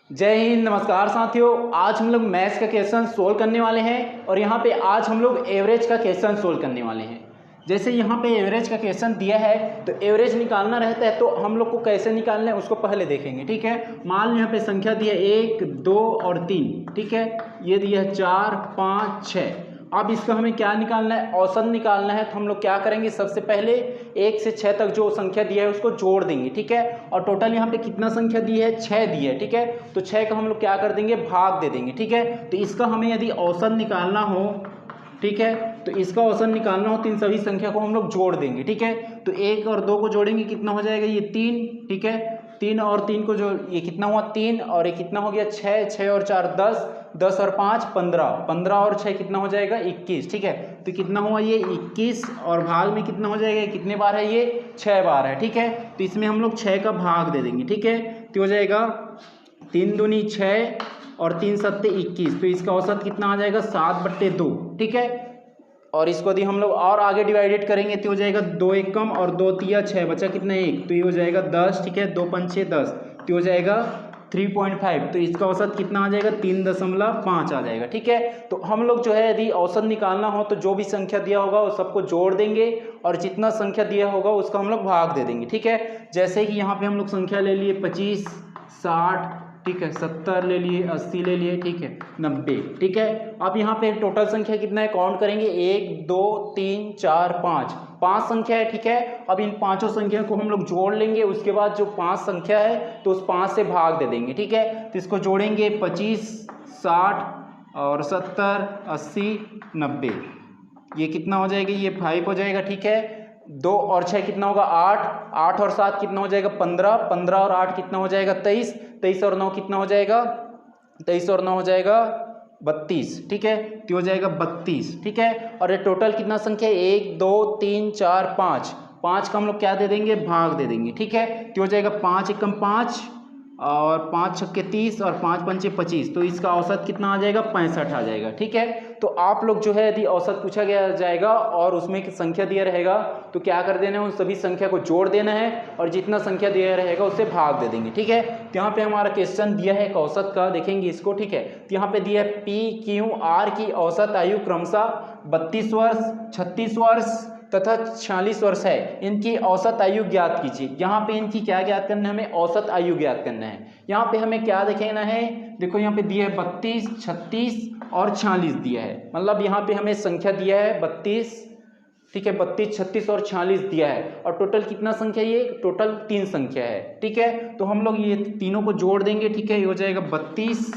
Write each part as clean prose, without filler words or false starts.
जय हिंद, नमस्कार साथियों। आज हम लोग मैथ्स का क्वेश्चन सोल्व करने वाले हैं और यहाँ पे आज हम लोग एवरेज का क्वेश्चन सोल्व करने वाले हैं। जैसे यहाँ पे एवरेज का क्वेश्चन दिया है तो एवरेज निकालना रहता है, तो हम लोग को कैसे निकालना है उसको पहले देखेंगे। ठीक है, मान लो यहाँ पे संख्या दी है 1, 2 और 3। ठीक है, ये दिया है 4, 5, 6। अब इसका हमें क्या निकालना है, औसत निकालना है। तो हम लोग क्या करेंगे, सबसे पहले 1 से 6 तक जो संख्या दी है उसको जोड़ देंगे। ठीक है, और टोटल यहाँ पे कितना संख्या दी है, 6 दी है। ठीक है, तो 6 का हम लोग क्या कर देंगे, भाग दे देंगे। ठीक है, तो इसका हमें यदि औसत निकालना हो, ठीक है, तो इसका औसत निकालना हो तो इन सभी संख्या को हम लोग जोड़ देंगे। ठीक है, तो 1 और 2 को जोड़ेंगे, कितना हो जाएगा, ये 3। ठीक है, 3 और 3 को जो, ये कितना हुआ 3, और ये कितना हो गया 6, 6 और 4 10, 10 और 5 15, 15 और 6 कितना हो जाएगा 21। ठीक है, तो कितना हुआ ये 21, और भाग में कितना हो जाएगा, कितने बार है ये, 6 बार है। ठीक है, तो इसमें हम लोग 6 का भाग दे देंगे। ठीक है, तो हो जाएगा 3 दूनी 6 और 3 सत्ते 21, तो इसका औसत कितना आ जाएगा 7/2। ठीक है, और इसको यदि हम लोग और आगे डिवाइडेड करेंगे तो हो जाएगा 2 1 कम और 2 तिया 6, बचा कितना 1, तो ये हो जाएगा 10। ठीक है, 2 5 6 10, तो हो जाएगा 3.5, तो इसका औसत कितना आ जाएगा 3.5 आ जाएगा। ठीक है, तो हम लोग जो है यदि औसत निकालना हो तो जो भी संख्या दिया होगा वो सबको जोड़ देंगे और जितना संख्या दिया होगा उसका हम लोग भाग दे देंगे। ठीक है, जैसे कि यहाँ पे हम लोग संख्या ले लिए 25, 60, ठीक है, 70 ले लिए, 80 ले लिए, ठीक है, 90। ठीक है, अब यहाँ पे टोटल संख्या कितना है, काउंट करेंगे 1 2 3 4 5, 5 संख्या है। ठीक है, अब इन पांचों संख्या को हम लोग जोड़ लेंगे, उसके बाद जो 5 संख्या है तो उस 5 से भाग दे देंगे। ठीक है, तो इसको जोड़ेंगे 25, 60 और 70, 80, 90, ये कितना हो जाएगा, ये 5 हो जाएगा। ठीक है, 2 और 6 कितना होगा 8, 8 और 7 कितना हो जाएगा 15, 15 और 8 कितना हो जाएगा 23, 23 और 9 कितना हो जाएगा, 23 और 9 हो जाएगा 32। ठीक है, तो हो जाएगा 32। ठीक है, और ये टोटल कितना संख्या है, 1 2 3 4 5, 5 का हम लोग क्या दे देंगे, भाग दे देंगे। ठीक है, तो हो जाएगा 5 एकम 5 और 5 छक्के 30 और 5 पंचे 25, तो इसका औसत कितना आ जाएगा 65 आ जाएगा। ठीक है, तो आप लोग जो है यदि औसत पूछा गया जाएगा और उसमें संख्या दिया रहेगा तो क्या कर देना है, उन सभी संख्या को जोड़ देना है और जितना संख्या दिया रहेगा उससे भाग दे देंगे। ठीक है, तो यहाँ पे हमारा क्वेश्चन दिया है एक औसत का, देखेंगे इसको। ठीक है, तो यहाँ पे दिया है पी क्यू आर की औसत आयु क्रमशः 32 वर्ष, 36 वर्ष तथा 46 वर्ष है, इनकी औसत आयु ज्ञात कीजिए। यहाँ पे इनकी क्या ज्ञात करना है, हमें औसत आयु ज्ञात करना है। यहाँ पे हमें क्या देखना है, देखो यहाँ पे दिया है 32, 36 और 46 दिया है, मतलब यहाँ पे हमें संख्या दिया है 32। ठीक है, 32, 36 और 46 दिया है, और टोटल कितना संख्या, ये टोटल 3 संख्या है। ठीक है, तो हम लोग ये तीनों को जोड़ देंगे। ठीक है, ये हो जाएगा 32।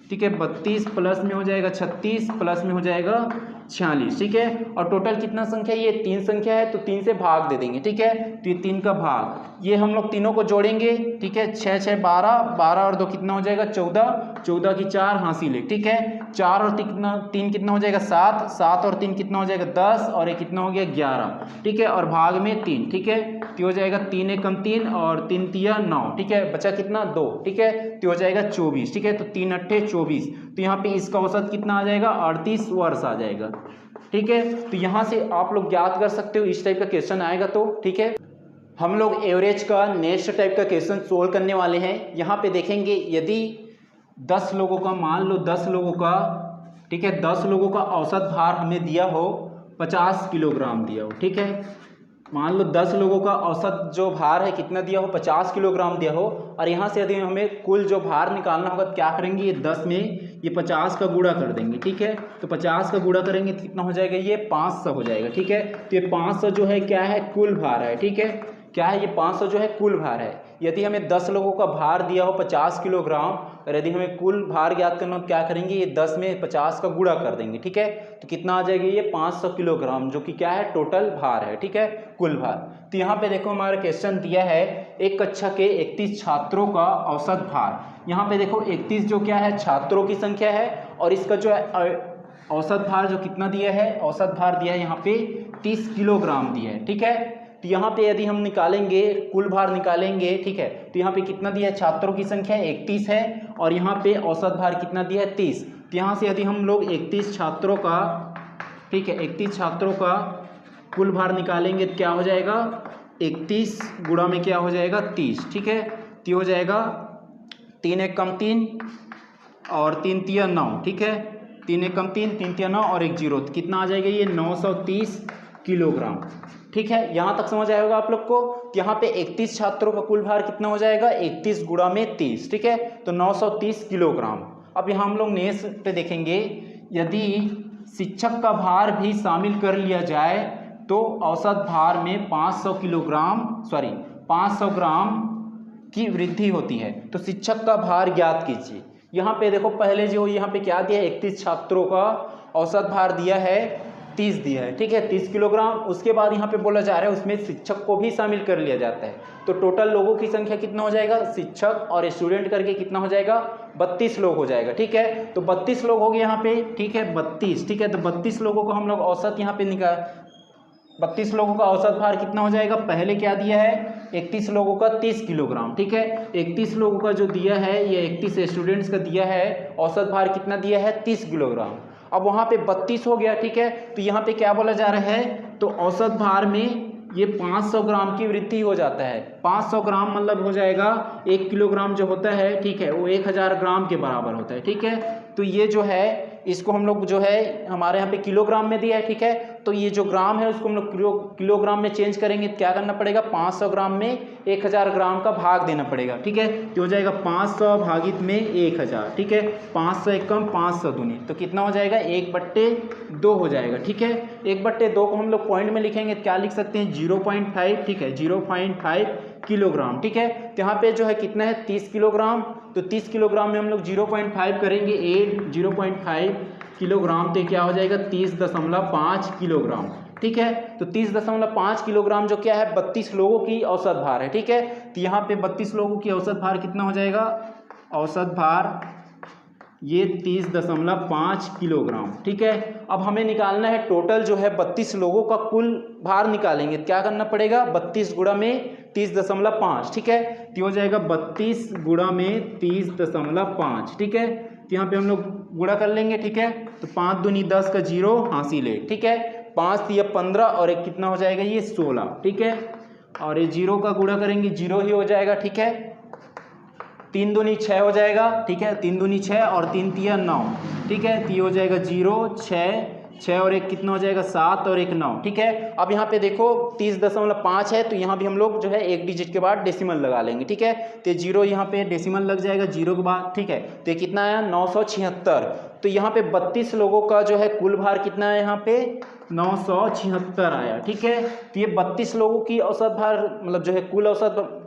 ठीक है, 32 प्लस में हो जाएगा 36 प्लस में हो जाएगा 46। ठीक है, और टोटल कितना संख्या, ये 3 संख्या है, तो 3 से भाग दे देंगे। ठीक है, तो ये 3 का भाग, ये हम लोग तीनों को जोड़ेंगे। ठीक है, 6 6 12, 12 और 2 कितना हो जाएगा 14, 14 की 4 हासिल है। ठीक है, 4 और 3 कितना हो जाएगा 7, 7 और 3 कितना हो जाएगा 10, और ये कितना हो गया 11। ठीक है, और भाग में 3। ठीक है, तो हो जाएगा 3 एकम 3 और 3 तिया 9। ठीक है, बचा कितना 2। ठीक है, तो हो जाएगा 24। ठीक है, तो 3 अट्ठे 24, तो यहाँ पे इसका औसत कितना आ जाएगा 38 वर्ष आ जाएगा। ठीक है, तो यहाँ से आप लोग ज्ञात कर सकते हो, इस टाइप का क्वेश्चन आएगा तो। ठीक है, हम लोग एवरेज का नेक्स्ट टाइप का क्वेश्चन सोल्व करने वाले हैं। यहाँ पे देखेंगे यदि 10 लोगों का, मान लो 10 लोगों का, ठीक है, 10 लोगों का औसत भार हमें दिया हो 50 किलोग्राम दिया हो। ठीक है, मान लो 10 लोगों का औसत जो भार है कितना दिया हो, 50 किलोग्राम दिया हो, और यहाँ से यदि हमें कुल जो भार निकालना होगा तो क्या करेंगे, ये 10 में ये 50 का गुणा कर देंगे। ठीक है, तो 50 का गुणा करेंगे तो कितना हो जाएगा, ये 500 हो जाएगा। ठीक है, तो ये 500 जो है क्या है, कुल भार है। ठीक है, क्या है, ये 500 जो है कुल भार है। यदि हमें 10 लोगों का भार दिया हो 50 किलोग्राम और यदि हमें कुल भार ज्ञात करना हो, क्या करेंगे, ये 10 में 50 का गुणा कर देंगे। ठीक है, तो कितना आ जाएगा, ये 500 किलोग्राम, जो कि क्या है, टोटल भार है। ठीक है, कुल भार। तो यहाँ पे देखो हमारा क्वेश्चन दिया है एक कक्षा के 31 छात्रों का औसत भार। यहाँ पे देखो 31 जो क्या है, छात्रों की संख्या है, और इसका जो है औसत भार जो कितना दिया है, औसत भार दिया है यहाँ पे 30 किलोग्राम दिया है। ठीक है, तो यहाँ पे यदि हम निकालेंगे, कुल भार निकालेंगे, ठीक है, तो यहाँ पे कितना दिया है, छात्रों की संख्या 31 है और यहाँ पे औसत भार कितना दिया है 30। तो यहाँ से यदि हम लोग 31 छात्रों का, ठीक है, 31 छात्रों का कुल भार निकालेंगे तो क्या हो जाएगा, 31 गुणा में क्या हो जाएगा 30। ठीक है, तो हो जाएगा 3 एक कम 3 और 3 तिया 9, ठीक है। 3 एक कम 3, 3 तिया 9 और एक जीरो, तो कितना आ जाएगा ये 930 किलोग्राम, ठीक है। यहाँ तक समझ आएगा आप लोग को। यहाँ पे 31 छात्रों का कुल भार कितना हो जाएगा, 31 गुणा में 30, ठीक है, तो 930 किलोग्राम। अब यहाँ हम लोग नेक्स्ट पे देखेंगे, यदि शिक्षक का भार भी शामिल कर लिया जाए तो औसत भार में 500 ग्राम की वृद्धि होती है। तो शिक्षक का भार ज्ञात कीजिए। यहाँ पे देखो पहले जो यहाँ पे क्या दिया है, 31 छात्रों का औसत भार दिया है 30 दिया है, ठीक है, 30 किलोग्राम। उसके बाद यहाँ पे बोला जा रहा है उसमें शिक्षक को भी शामिल कर लिया जाता है, तो टोटल लोगों की संख्या कितना हो जाएगा, शिक्षक और स्टूडेंट करके कितना हो जाएगा, 32 लोग हो जाएगा, ठीक है। तो 32 लोग हो गए यहाँ पे, ठीक है, 32, ठीक है। तो 32 लोगों को हम लोग औसत यहाँ पे निकाल, 32 लोगों का औसत भार कितना हो जाएगा, पहले क्या दिया है, 31 लोगों का 30 किलोग्राम, ठीक है। 31 लोगों का जो दिया है, ये 31 स्टूडेंट्स का दिया है, औसत भार कितना दिया है, 30 किलोग्राम। अब वहाँ पे 32 हो गया, ठीक है। तो यहाँ पे क्या बोला जा रहा है, तो औसत भार में ये 500 ग्राम की वृद्धि हो जाता है। 500 ग्राम मतलब हो जाएगा 1 किलोग्राम जो होता है, ठीक है, वो 1000 ग्राम के बराबर होता है, ठीक है। तो ये जो है इसको हम लोग जो है हमारे यहाँ पे किलोग्राम में दिया है, ठीक है। तो ये जो ग्राम है उसको हम लोग किलोग्राम में चेंज करेंगे, तो क्या करना पड़ेगा, 500 ग्राम में 1000 ग्राम का भाग देना पड़ेगा, ठीक है। तो हो जाएगा 500 भागित में 1000, ठीक है, 500 एक कम 500 दूनी, तो कितना हो जाएगा 1/2 हो जाएगा, ठीक है। 1/2 को हम लोग पॉइंट में लिखेंगे, क्या लिख सकते हैं 0.5, ठीक है, 0.5 किलोग्राम, ठीक है। तो यहाँ पे जो है कितना है 30 किलोग्राम, तो 30 किलोग्राम में हम लोग 0.5 करेंगे, 0.5 किलोग्राम, तो क्या हो जाएगा 30.5 किलोग्राम, ठीक है। तो 30.5 किलोग्राम जो क्या है 32 लोगों की औसत भार है, ठीक है। तो यहाँ पे 32 लोगों की औसत भार कितना हो जाएगा, औसत भार ये 30.5 किलोग्राम, ठीक है। अब हमें निकालना है टोटल जो है 32 लोगों का कुल भार निकालेंगे, क्या करना पड़ेगा 32 गुणा में 30.5, ठीक है। तो हो जाएगा 32 गुणा में 30.5, ठीक है। तो यहाँ पे हम लोग गुणा कर लेंगे, ठीक है। तो 5 दूनी 10 का 0 हासिल है, ठीक है। 5 या 15 और एक कितना हो जाएगा ये 16, ठीक है। और ये 0 का गुणा करेंगे 0 ही हो जाएगा, ठीक है। 3 दूनी 6 हो जाएगा, ठीक है, 3 दूनी 6 और 3 तिया 9, ठीक है। तो ये हो जाएगा 0 6 और एक कितना हो जाएगा 7 और एक 9, ठीक है। अब यहाँ पे देखो 30.5 है, तो यहाँ भी हम लोग जो है एक डिजिट के बाद डेसिमल लगा लेंगे, ठीक है। तो 0 यहाँ पे डेसिमल लग जाएगा 0 के बाद, ठीक है। तो ये कितना आया 976। तो यहाँ पे 32 लोगों का जो है कुल भार कितना है, यहाँ पे 976 आया, ठीक है। तो ये 32 लोगों की औसत भार मतलब जो है कुल औसत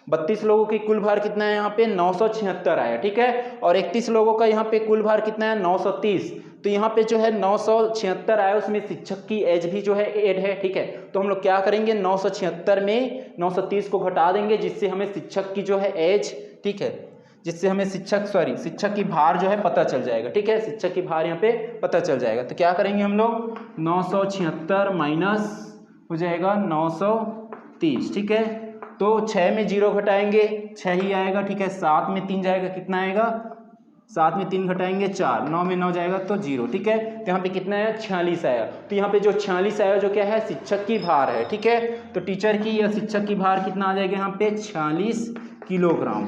32 लोगों की कुल भार कितना है यहाँ पे 976 आया, ठीक है। और 31 लोगों का यहाँ पे कुल भार कितना है 930। तो यहाँ पे जो है 976 आया, उसमें शिक्षक की एज भी जो है ऐड है, ठीक है। तो हम लोग क्या करेंगे 976 में 930 को घटा देंगे, जिससे हमें शिक्षक की जो है एज, ठीक है, जिससे हमें शिक्षक की भार जो है पता चल जाएगा, ठीक है। शिक्षक की भार यहाँ पे पता चल जाएगा। तो क्या करेंगे हम लोग 976 माइनस हो जाएगा 930, ठीक है। तो 6 में 0 घटाएंगे 6 ही आएगा, ठीक है। 7 में 3 जाएगा, कितना आएगा 7 में 3 घटाएंगे 4, 9 में 9 जाएगा तो 0, ठीक है। तो यहाँ पे कितना आया 46 आया। तो यहाँ पे जो 46 आया जो क्या है शिक्षक की भार है, ठीक है। तो टीचर की या शिक्षक की भार कितना आ जाएगा यहाँ पे 46 किलोग्राम।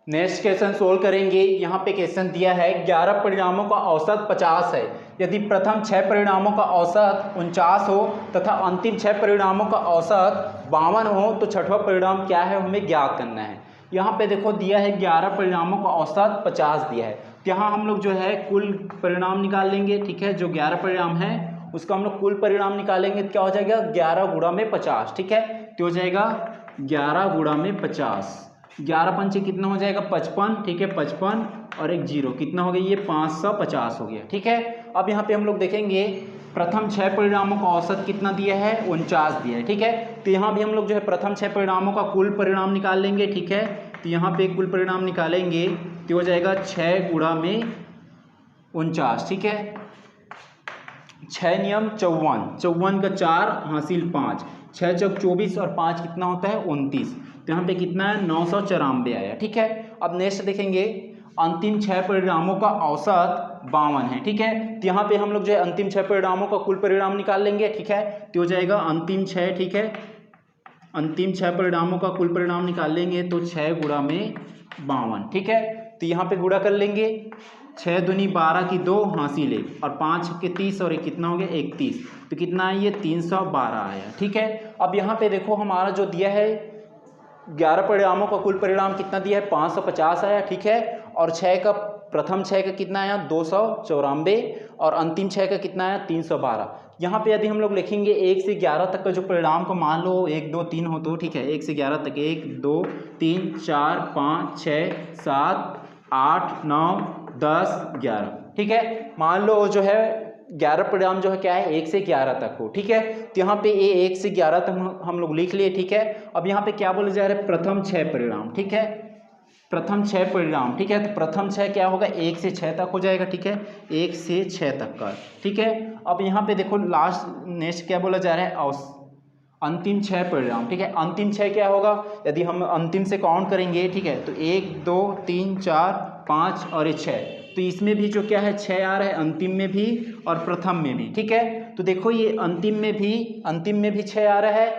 नेक्स्ट क्वेश्चन सोल्व करेंगे। यहाँ पे क्वेश्चन दिया है 11 परिणामों का औसत 50 है। यदि प्रथम 6 परिणामों का औसत 49 हो तथा अंतिम 6 परिणामों का औसत 52 हो तो छठवां परिणाम क्या है हमें ज्ञात करना है। यहाँ पे देखो दिया है 11 परिणामों का औसत 50 दिया है, तो यहाँ हम लोग जो है कुल परिणाम निकाल लेंगे, ठीक है। जो 11 परिणाम है उसका हम लोग कुल परिणाम निकालेंगे, तो क्या हो जाएगा 11 गुणा में 50, ठीक है। तो हो जाएगा 11 गुणा में 50, 11 पंचे कितना हो जाएगा 55, ठीक है, 55 और एक 0 कितना हो गया ये 550 हो गया, ठीक है। अब यहाँ पे हम लोग देखेंगे प्रथम 6 परिणामों का औसत कितना दिया है 49 दिया है, ठीक है। तो यहाँ भी हम लोग जो है प्रथम 6 परिणामों का कुल परिणाम निकाल लेंगे, ठीक है। तो यहाँ पे कुल परिणाम निकालेंगे तो हो जाएगा 6 गुणा में 49, ठीक है। 6 नियम 54, 54 का 4 हासिल 5, 6 चौक 24 और 5 कितना होता है 29। तो यहाँ पे कितना है 994 आया, ठीक है। अब नेक्स्ट देखेंगे अंतिम 6 परिणामों का औसत 52 है, ठीक है। तो यहाँ पे हम लोग जो है अंतिम 6 परिणामों का कुल परिणाम निकाल लेंगे, ठीक है। तो हो जाएगा अंतिम 6, ठीक है, अंतिम 6 परिणामों का कुल परिणाम निकाल लेंगे तो 6 गुणा में 52, ठीक है। तो यहाँ पे गुणा कर लेंगे, 6 दूनी 12 की 2 हासिल 1 और 5 के 30 और एक कितना हो गया 31, तो कितना है ये 312 आया, ठीक है। अब यहाँ पे देखो हमारा जो दिया है 11 परिणामों का कुल परिणाम कितना दिया है 550 आया, ठीक है। और 6 का प्रथम 6 का कितना आया 294 और अंतिम 6 का कितना आया 312। यहाँ पे यदि हम लोग लिखेंगे 1 से 11 तक का जो परिणाम को मान लो 1 2 3 हो तो ठीक है, 1 से 11 तक 1 2 3 4 5 6 7 8 9 10 11, ठीक है। मान लो जो है 11 परिणाम जो है क्या है 1 से 11 तक हो, ठीक है। तो यहाँ पे ये 1 से 11 तक हम लोग लिख लिए, ठीक है। अब यहाँ पे क्या बोले जा रहे हैं प्रथम 6 परिणाम, ठीक है, प्रथम 6 परिणाम, ठीक है। तो प्रथम 6 क्या होगा 1 से 6 तक हो जाएगा, ठीक है, 1 से 6 तक का, ठीक है। अब यहाँ पे देखो लास्ट नेक्स्ट क्या बोला जा रहा है अंतिम 6 परिणाम, ठीक है। अंतिम 6 क्या होगा, यदि हम अंतिम से काउंट करेंगे, ठीक है, तो 1 2 3 4 5 और ये 6, तो इसमें भी जो क्या है 6 आ रहा है, अंतिम में भी और प्रथम में भी, ठीक है। तो देखो ये अंतिम में भी 6 आ रहा है,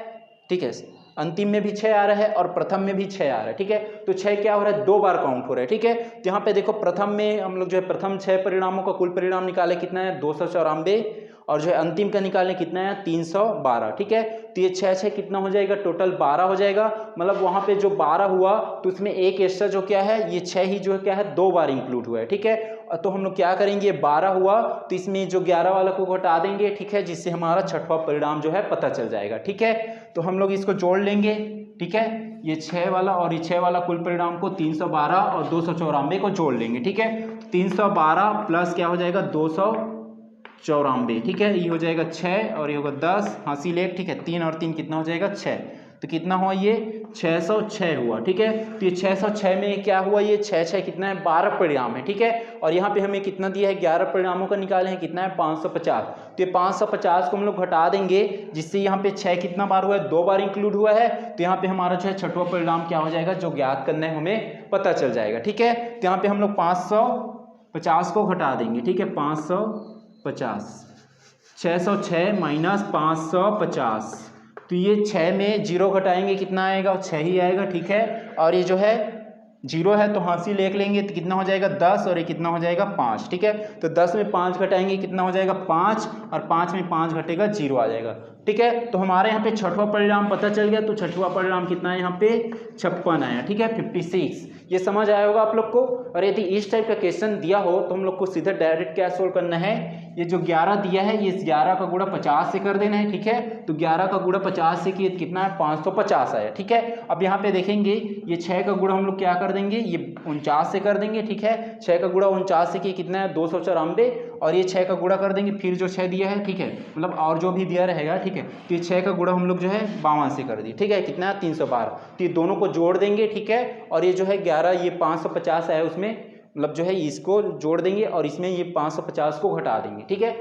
ठीक है, अंतिम में भी 6 आ रहा है और प्रथम में भी 6 आ रहा है, ठीक है। तो 6 क्या हो रहा है 2 बार काउंट हो रहा है, ठीक है। तो यहाँ पे देखो प्रथम में हम लोग जो है प्रथम 6 परिणामों का कुल परिणाम निकाले कितना है 294 और जो है अंतिम का निकालने कितना है 312, ठीक है। तो ये 6 6 कितना हो जाएगा टोटल 12 हो जाएगा, मतलब वहाँ पे जो 12 हुआ तो उसमें एक एक्स्ट्रा जो क्या है ये 6 ही जो है क्या है 2 बार इंक्लूड हुआ है, ठीक है। तो हम लोग क्या करेंगे 12 हुआ तो इसमें जो 11 वाला को घटा देंगे, ठीक है, जिससे हमारा छठवां परिणाम जो है पता चल जाएगा, ठीक है। तो हम लोग इसको जोड़ लेंगे, ठीक है, ये 6 वाला और ये 6 वाला कुल परिणाम को 312 और 294 को जोड़ लेंगे, ठीक है। 312 प्लस क्या हो जाएगा 294, ठीक है, ये हो जाएगा 6 और ये होगा 10 हासिल 1, ठीक है, 3 और 3 कितना हो जाएगा 6, तो कितना हुआ ये 606 हुआ, ठीक है। तो ये 606 में क्या हुआ ये 6 6 कितना है 12 परिणाम है, ठीक है। और यहाँ पे हमें कितना दिया है 11 परिणामों का निकाले हैं कितना है 550, तो ये 550 को हम लोग घटा देंगे, जिससे यहाँ पे 6 कितना बार हुआ है 2 बार इंक्लूड हुआ है, तो यहाँ पे हमारा जो है छठवां परिणाम क्या हो जाएगा जो ज्ञात करना है हमें पता चल जाएगा, ठीक है। तो यहाँ पे हम लोग 550 को घटा देंगे, ठीक है, 550 606 माइनस 550, तो ये 6 में 0 घटाएंगे कितना आएगा 6 ही आएगा, ठीक है। और ये जो है 0 है तो हासिल 1 लेंगे तो कितना हो जाएगा 10 और ये कितना हो जाएगा 5, ठीक है। तो 10 में 5 घटाएंगे कितना हो जाएगा 5 और 5 में 5 घटेगा 0 आ जाएगा, ठीक है। तो हमारे यहाँ पे छठवां परिणाम पता चल गया, तो छठवां परिणाम कितना है यहाँ पे 56 आया, ठीक है, 56। ये समझ आया होगा आप लोग को। और यदि इस टाइप का क्वेश्चन दिया हो तो हम लोग को सीधे डायरेक्ट क्या सोल्व करना है, ये जो 11 दिया है ये 11 का गुणा 50 से कर देना है, ठीक है। तो 11 का गुणा 50 से किए कितना है 550 आया, ठीक है। अब यहाँ पे देखेंगे ये 6 का गुणा हम लोग क्या कर देंगे ये 49 से कर देंगे, ठीक है। 6 का गुणा 49 से किए कितना है 294 और ये 6 का गुणा कर देंगे फिर जो 6 दिया है, ठीक है, मतलब और जो भी दिया रहेगा, ठीक है। तो ये 6 का गुणा हम लोग जो है 52 से कर दिए, ठीक है, कितना है 312, तो ये दोनों को जोड़ देंगे, ठीक है। और ये जो है 11 ये 550 है उसमें मतलब जो है इसको जोड़ देंगे और इसमें ये 550 को घटा देंगे, ठीक है।